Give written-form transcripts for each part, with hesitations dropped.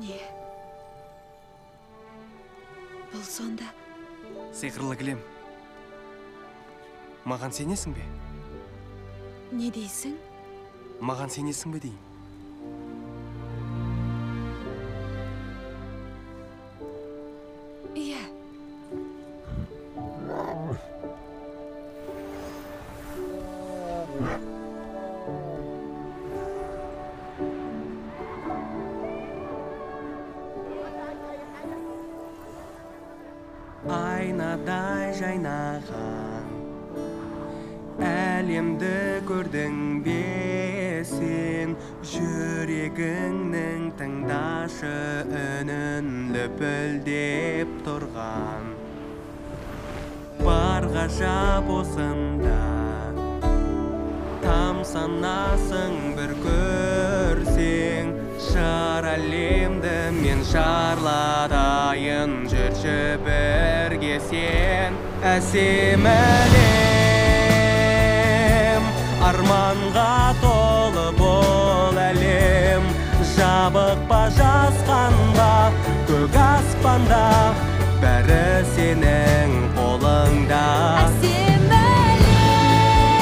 Не? Бұл сонда... Сиқырлы кілем. Маған сенесің бе? Не дейсің? Маған сенесің бе дейім? Иә. Айнадай жайнаған әлемді көрдің бе сен, жүрегіңнің тыңдашы үнін лүпілдеп тұрған. Бар ғажап осында, тамсанасың бір көрсең, шар әлемді мен шарладайын, жүрші бірге сен. Әсем әлем, арманға толы бұл әлем, жабық па жазған ба көк аспанда, бәрі сенің қолыңда. Әсем әлем,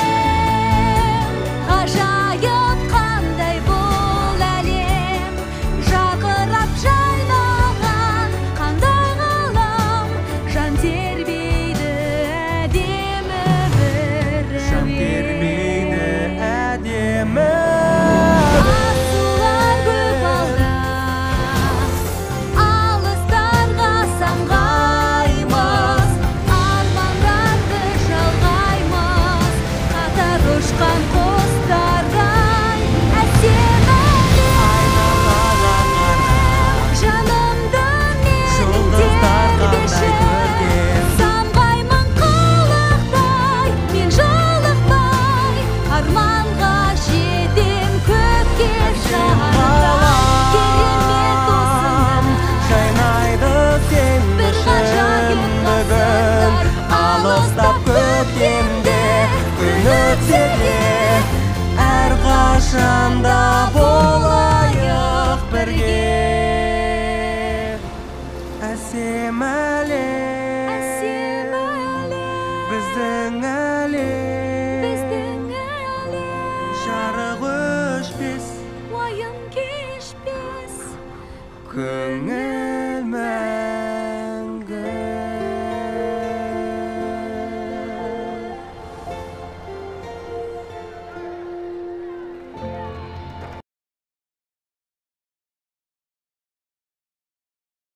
ғажайып қандай бұл әлем, жақырап жайнаған қандай ғалам, жан тербейді әдемі бір әуен. Жан тербейді әдемі. Асулар көп алда, алыстарға самғаймыз, армандарды жалғаймыз, қатар ұшқан құстардай. Әсем әлем, жанымды Жұлдыздар менің қандай тербеші, көркем. самғаймын қалықтай, мен жалықпай, арманға жетем көкке шағында. Керемет осында, жайнайды сен бір үшін ғажайып бүгін, ғасырлар, алыстап көктемде күн өтсе де, әрқашанда болайық бірге. Әсем әлем, әсем әлем, біздің әлем, біздің әлем, жарық өшпес, уайым кешпес, көңіл